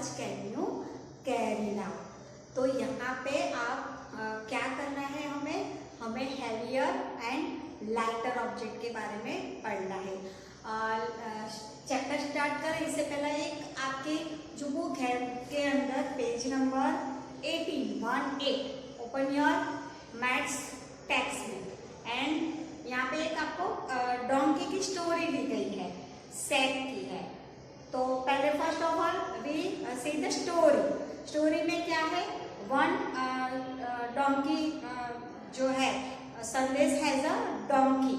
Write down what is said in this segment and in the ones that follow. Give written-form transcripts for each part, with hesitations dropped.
Much can you carry now. तो यहाँ पे आप क्या करना है, हमें हैवियर एंड लाइटर ऑब्जेक्ट के बारे में पढ़ना है। चैप्टर स्टार्ट करें इससे पहले एक आपके जो बुक है के अंदर page number 18 open your maths text book and यहाँ पे एक आपको डोंकी की स्टोरी दी गई है, सैक की है। तो पहले first of all we see the story में क्या है, वन डोंकी जो है संदेश has a donkey,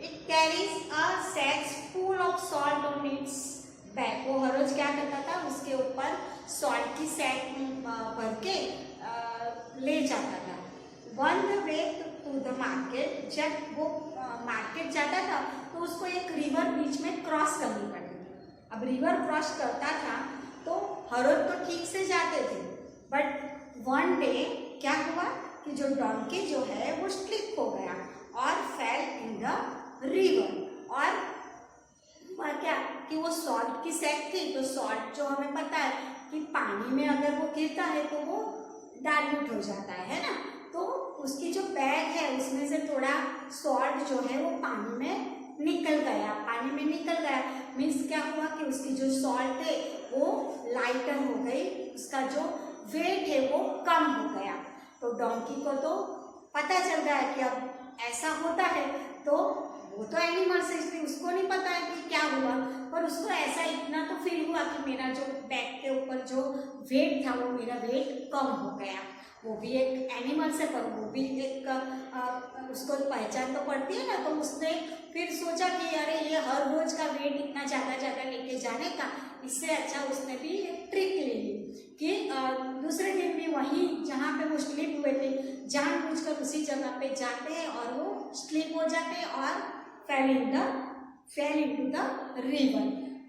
it carries a sacks full of salt on its back. वो हर रोज क्या करता था, उसके ऊपर सॉल्ट की सैक भर के ले जाता था। On the way to the market, जब वो मार्केट जाता था तो उसको एक रिवर बीच में क्रॉस करनी पड़ती थी। अब रिवर क्रॉस करता था तो हर रोज तो ठीक से जाते थे, बट वन डे क्या हुआ कि जो डोंकी जो है वो स्लिप हो गया और फेल इन द रिवर। और क्या कि वो सॉल्ट की सैक थी, तो सॉल्ट जो हमें पता है कि पानी में अगर वो गिरता है तो वो डाइल्यूट हो जाता है ना। तो उसकी जो बैग है उसमें से थोड़ा सॉल्ट जो है वो पानी में निकल गया। मीन्स क्या हुआ कि उसकी जो सॉल्ट है वो लाइटर हो गई, उसका जो वेट है वो कम हो गया। तो डोंकी को तो पता चल गया कि अब ऐसा होता है, तो वो तो एनिमल से, इसलिए उसको नहीं पता है कि क्या हुआ, पर उसको ऐसा इतना तो फील हुआ कि मेरा जो बैग के ऊपर जो वेट था वो मेरा वेट कम हो गया। वो भी एक एनिमल से, पर वो भी एक उसको पहचान तो पड़ती है ना। तो उसने फिर सोचा कि अरे ये हर रोज का वेट इतना ज़्यादा लेके जाने का, इससे अच्छा उसने भी एक ट्रिक ले ली कि दूसरे दिन भी वहीं जहाँ पे वो स्लीप हुए थे जानबूझकर उसी जगह पे जाते हैं और वो स्लीप हो जाते हैं और फेल इनटू द रिवर।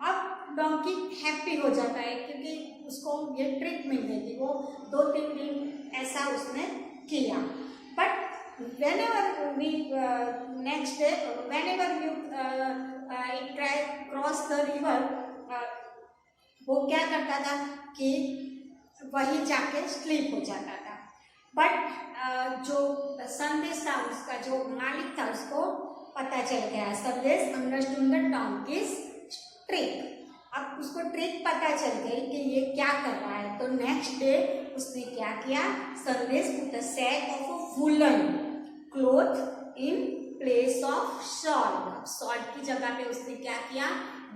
अब डोंकी हैप्पी हो जाता है क्योंकि उसको ये ट्रिक मिल गई थी। वो 2-3 दिन ऐसा उसने किया। But whenever we next day whenever you cross the river, वो क्या करता था कि वहीं जाके स्लीप हो जाता था। बट जो संदेश था उसका जो मालिक था उसको पता चल गया। संदेश अंडरस्टूड द डोंकीज ट्रिक। अब उसको ट्रिक पता चल गई कि ये क्या कर रहा है। तो नेक्स्ट डे उसने क्या किया, Sandesh put a sack of a woollen cloth in place of salt की जगह पे उसने क्या किया,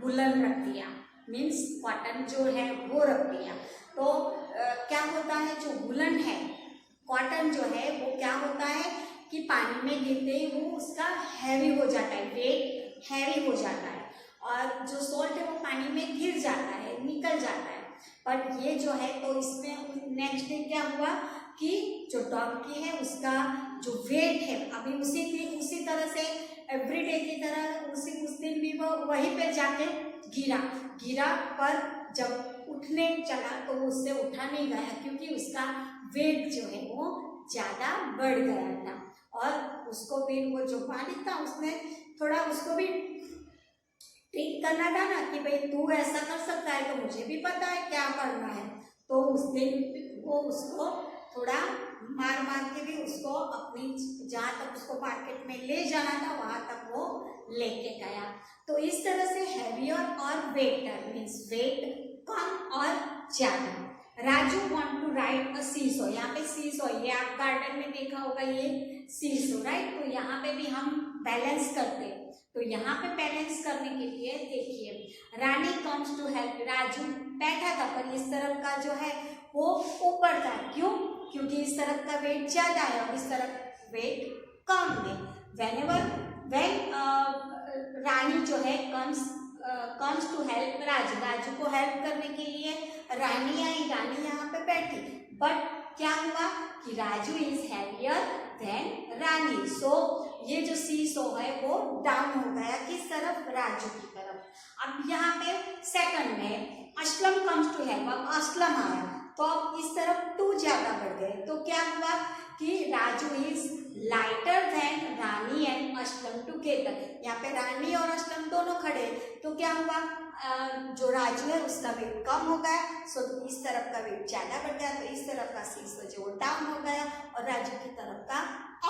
वुलन रख दिया, मीन्स कॉटन जो है वो रख दिया। तो क्या होता है, जो वुलन है कॉटन जो है वो क्या होता है कि पानी में गिरते ही वो उसका हैवी हो जाता है, वेट हैवी हो जाता है, और जो सॉल्ट है वो पानी में गिर जाता है, निकल जाता है। पर ये जो है तो इसमें नेक्स्ट डे क्या हुआ कि जो डोंकी है उसका जो वेट है अभी उसी तरह से एवरीडे की तरह उस दिन भी वो वहीं पे जाके गिरा, पर जब उठने चला तो वो उससे उठा नहीं गया क्योंकि उसका वेट जो है वो ज़्यादा बढ़ गया था। और उसको फिर वो जो मालिक था उसने थोड़ा उसको भी ट्रिक करना था ना कि भाई तू ऐसा कर सकता है तो मुझे भी पता है क्या करना है। तो उस दिन वो उसको थोड़ा मार के भी उसको अपनी जहाँ तक उसको मार्केट में ले जाना था वहाँ तक वो लेके गया। तो इस तरह से हैवियर और वेटर मीन्स वेट कम और ज़्यादा। Raju want to ride a seesaw. यहाँ पे सीसो, ये आप गार्डन में देखा होगा ये सीसो, राइट। तो यहाँ पे भी हम बैलेंस करते हैं। तो यहाँ पे बैलेंस करने के लिए देखिए रानी कम्स टू हेल्प। राजू बैठा था पर इस तरफ का जो है वो ऊपर था, क्यों, क्योंकि इस तरफ का वेट ज्यादा है और इस तरफ वेट कम है। व्हेन रानी जो है कम्स टू हेल्प राजू को हेल्प करने के लिए रानी आई। रानी यहाँ पे बैठी, बट क्या हुआ कि राजू इज हैवियर देन रानी। सो ये जो सीसो है वो डाउन हो गया किस तरफ, राजू की तरफ। अब यहाँ पे सेकंड में असलम कम्स टू हेल्प। अब असलम आया तो अब इस तरफ 2 ज्यादा बढ़ गए। तो क्या हुआ कि Raju is lighter than Rani and Aslam together. यहाँ पे रानी और असलम दोनों खड़े, तो क्या हुआ जो राजू है उसका वेट कम हो गया, सो इस तरफ का वेट ज्यादा बढ़ गया, तो इस तरफ का सी जो डाउन हो गया और राजू की तरफ का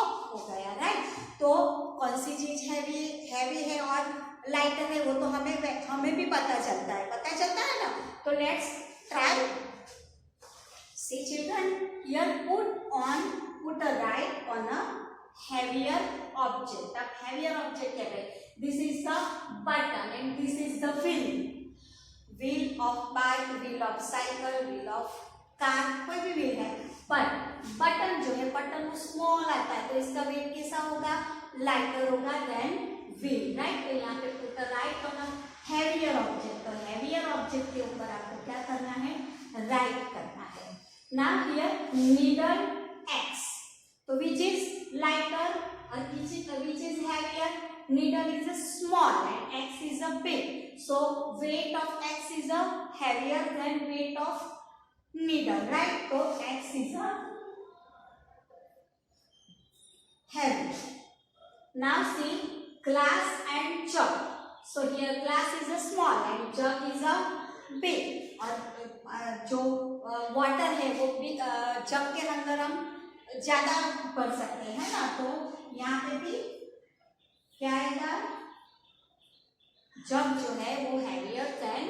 अप हो गया, राइट। तो कौन सी चीज हैवी है और लाइटर है वो तो हमें भी पता चलता है ना। तो let's try. See children, here put a right on a heavier object. अब heavier object क्या है? This is the button and this is the wheel. Wheel of bike, wheel of cycle, wheel of car, कोई भी wheel है। पर button जो है, button वो स्मॉल आता है तो इसका वेट कैसा होगा? लाइटर होगा देन wheel, राइट। तो यहाँ पे put a right on a heavier object। तो heavier object के ऊपर आपको क्या करना है? राइट करना है। Now here needle X. तो which is lighter or which is heavier? Needle is a small and X is a big. So weight of X is a heavier than weight of needle, right? So X is a heavy. Now see glass and jug. So here glass is a small and jug is a big. और जो water है वो भी जग के अंदर हम ज्यादा भर सकते हैं ना, तो यहाँ पे भी क्या आएगा? जग जो है वो heavier than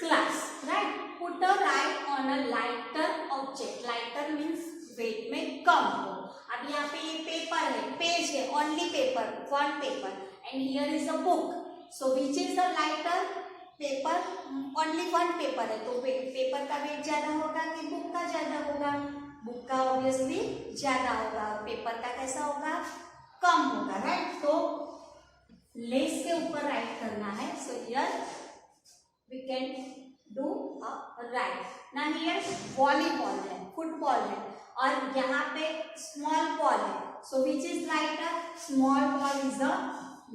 glass, right. Put a right on a lighter object. Lighter means weight में कम हो। अब यहाँ पे ये पेपर है, पेज है, only paper, one paper and here is a book. So which is the lighter? Paper, only one paper है तो पेपर का वेट ज्यादा होगा कि बुक का ज्यादा होगा? बुक का ऑब्वियसली ज्यादा होगा, पेपर का कैसा होगा? कम होगा, राइट। तो लेस के ऊपर राइट करना है। So here we can do a write. ना हियर वॉलीबॉल है, फुटबॉल है और यहाँ पे स्मॉल बॉल है। So which is lighter? Small ball is a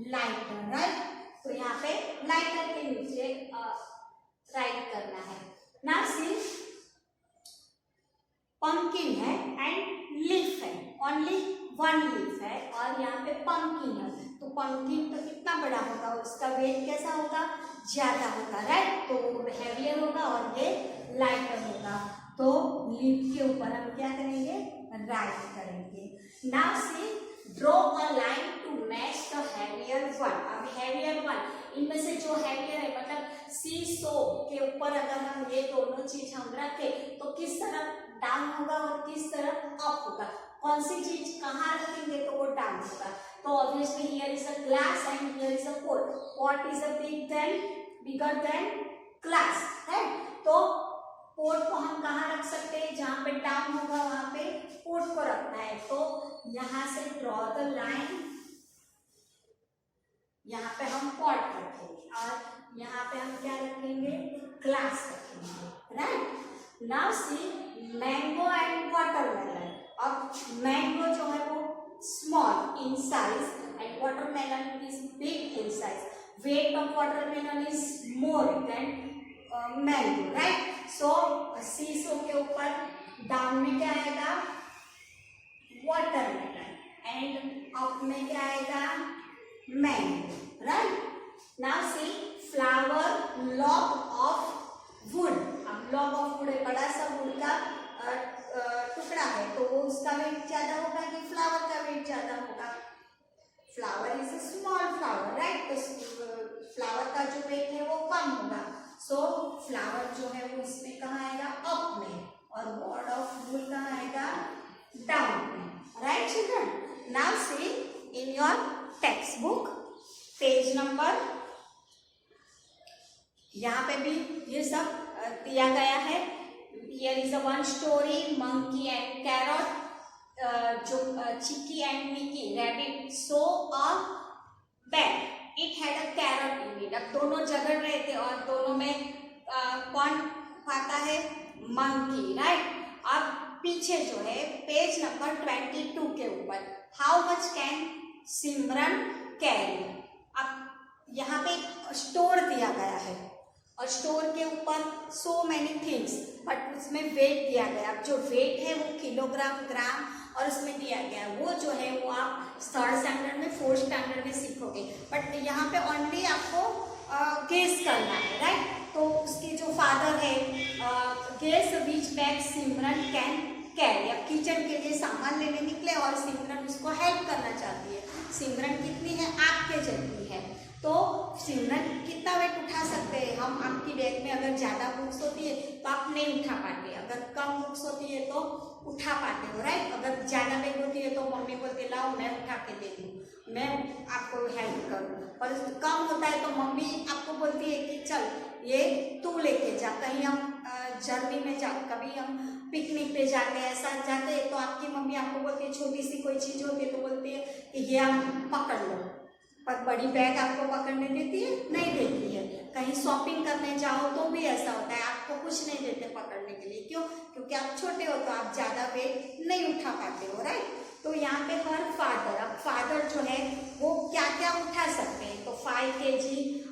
lighter, right. तो यहाँ पे लाइटर के नीचे राइट करना है। ना सी पंकिन है एंड लीफ है, ओनली वन लीफ है और यहाँ पे पंकिन है। तो पंकिन तो कितना बड़ा होगा, उसका वेट कैसा होगा? ज्यादा होगा, राइट। तो हैवियर होगा और ये लाइटर होगा। तो लीफ के ऊपर हम क्या करेंगे? राइट करेंगे। Now see draw a line to match the heavier one. अब हैवियर वन, इनमें से जो हैवियर है मतलब सी सो के ऊपर अगर हम ये दोनों चीज हम रखें तो किस तरफ डाउन होगा और किस तरफ अप होगा? कौन सी चीज कहाँ रखेंगे तो वो डाउन होगा? तो obviously here is a glass and here is a pot. Pot is a bigger than glass, right. तो पॉट को हम कहाँ रख सकते हैं? जहाँ पे डाउन होगा वहां पे पॉट को रखना है। तो यहाँ से ड्रॉ द लाइन, यहाँ पे हम पॉट रखेंगे और यहाँ पे हम क्या रखेंगे? ग्लास रखेंगे, right. Now see mango and watermelon. अब मैंगो जो है वो small in size and watermelon is big in size. Weight of watermelon is more than mango, right. So seesaw के ऊपर डाउन में क्या आएगा? वाटरमेलन एंड अप में क्या आएगा? Mango, right. Now C flower log of would. अब log of would है, बड़ा सा वुड का टुकड़ा है तो उसका वेट ज्यादा होगा कि फ्लावर का वेट ज्यादा होगा? Flower is a small flower, right. तो फ्लावर का जो वेट है वो कम होगा। सो फ्लावर जो है वो इसमें कहाँ आएगा? अप में, और बॉड ऑफ वुड कहाँ आएगा? डाउन में, right children. Now see in your text book page number, यहाँ पे भी ये सब दिया गया है। Here is a one story, monkey and carrot. जो Chicky and Mickey rabbit saw a bag. It had a carrot in it. अब दोनों झगड़ रहे थे और दोनों में कौन खाता है? Monkey, right. अब पीछे जो है पेज नंबर 22 के ऊपर how much can Simran carry. अब यहाँ पे स्टोर दिया गया है और स्टोर के ऊपर सो मैनी थिंग्स, बट उसमें वेट दिया गया। अब जो वेट है वो किलोग्राम, ग्राम और उसमें दिया गया, वो जो है वो आप 3rd स्टैंडर्ड में 4th स्टैंडर्ड में सीखोगे। बट यहाँ पे ओनली आपको गेस करना है, राइट। तो उसके जो फादर है, guess which bag Simran can carry. अब किचन के लिए सामान लेने निकले और सिमरन उसको हेल्प करना चाहती है। सिमरन कितनी है, आपके जितनी है, तो सिमरन कितना वेट उठा सकते हैं हम। आपकी बैग में अगर ज़्यादा बुक्स होती है तो आप नहीं उठा पाते, अगर कम बुक्स होती है तो उठा पाते हो, राइट। अगर ज़्यादा बैग होती है तो मम्मी बोलती लाओ मैं उठा के दे दूँ, मैं आपको हेल्प करूँ। और कम होता है तो मम्मी आपको बोलती है कि चल ये तू लेके जा। कहीं हम जर्नी में जा, कभी हम पिकनिक पे जाते हैं, ऐसा जाते हैं तो आपकी मम्मी आपको बोलती है, छोटी सी कोई चीज़ होती है तो बोलती है कि ये आप पकड़ लो, पर बड़ी बैग आपको पकड़ने देती है, नहीं देती है। कहीं शॉपिंग करने जाओ तो भी ऐसा होता है, आपको कुछ नहीं देते पकड़ने के लिए। क्यों? क्योंकि आप छोटे हो तो आप ज़्यादा वेट नहीं उठा पाते हो, राइट। तो यहाँ पे हर फादर, अब फादर जो है वो क्या क्या उठा सकते हैं, तो 5 kg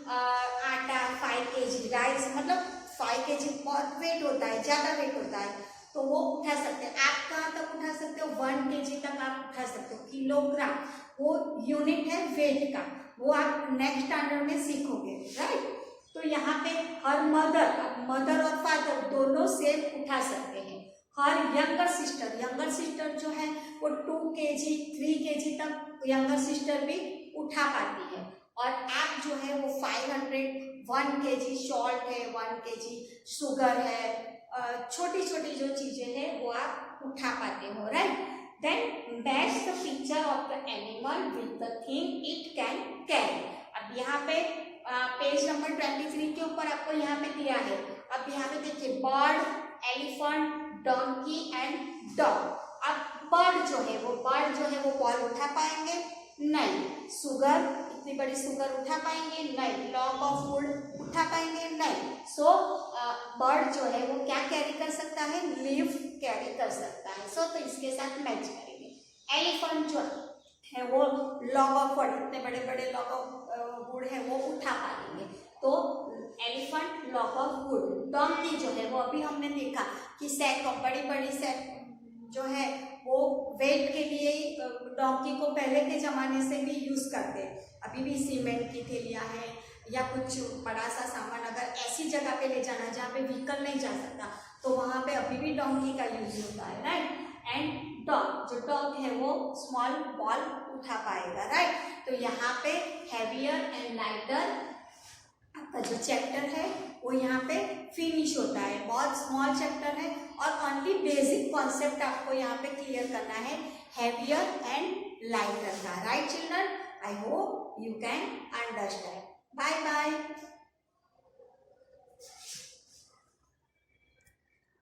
आटा, 5 kg राइस, मतलब 5 kg बहुत वेट होता है, ज़्यादा वेट होता है, तो वो उठा सकते हैं। आप कहाँ तक उठा सकते हो, 1 kg तक आप उठा सकते हो। किलोग्राम वो यूनिट है वेट का, वो आप नेक्स्ट स्टैंडर्ड में सीखोगे, राइट। तो यहाँ पे हर मदर और फादर दोनों सेम उठा सकते हैं। हर यंगर सिस्टर जो है वो 2 kg 3 kg तक यंगर सिस्टर भी उठा पाती है। और आप जो है वो 500 1 kg सॉल्ट है, 1 kg शुगर है, छोटी छोटी जो चीजें हैं वो आप उठा पाते हो, right. Then match the picture of the animal with the thing it can carry. अब यहाँ पे पेज नंबर 23 के ऊपर आपको यहाँ पे दिया है। अब यहाँ पे देखिए bird, elephant, donkey and dog. अब बर्ड जो है वो बॉल उठा पाएंगे? नहीं। शुगर, इतनी बड़ी शुगर उठा पाएंगे? नहीं। लॉग ऑफ वुड उठा पाएंगे? नहीं। सो बर्ड जो है वो क्या कैरी कर सकता है? लीफ कैरी कर सकता है। सो तो इसके साथ मैच करेंगे। एलिफेंट जो है वो लॉग ऑफ वुड, इतने बड़े बड़े लॉग ऑफ वुड है वो उठा पाएंगे, तो elephant log of would. Donkey जो है वो अभी हमने देखा कि सैक, बड़ी बड़ी सैक जो है वो वेट के लिए डोंकी को पहले के ज़माने से भी यूज़ करते हैं। अभी भी सीमेंट की थैलियाँ हैं या कुछ बड़ा सा सामान अगर ऐसी जगह पे ले जाना जहाँ पे व्हीकल नहीं जा सकता तो वहाँ पे अभी भी डोंकी का यूज होता है, राइट। एंड डॉग, जो डॉग है वो स्मॉल बॉल उठा पाएगा, राइट। तो यहाँ पे हैवियर एंड लाइटर आपका जो चैप्टर है वो यहाँ पे फिनिश होता है। बहुत स्मॉल चैप्टर है और ओनली बेसिक कॉन्सेप्ट आपको यहाँ पे क्लियर करना है हैवियर एंड लाइटर का, right children. I hope you can understand. Bye bye.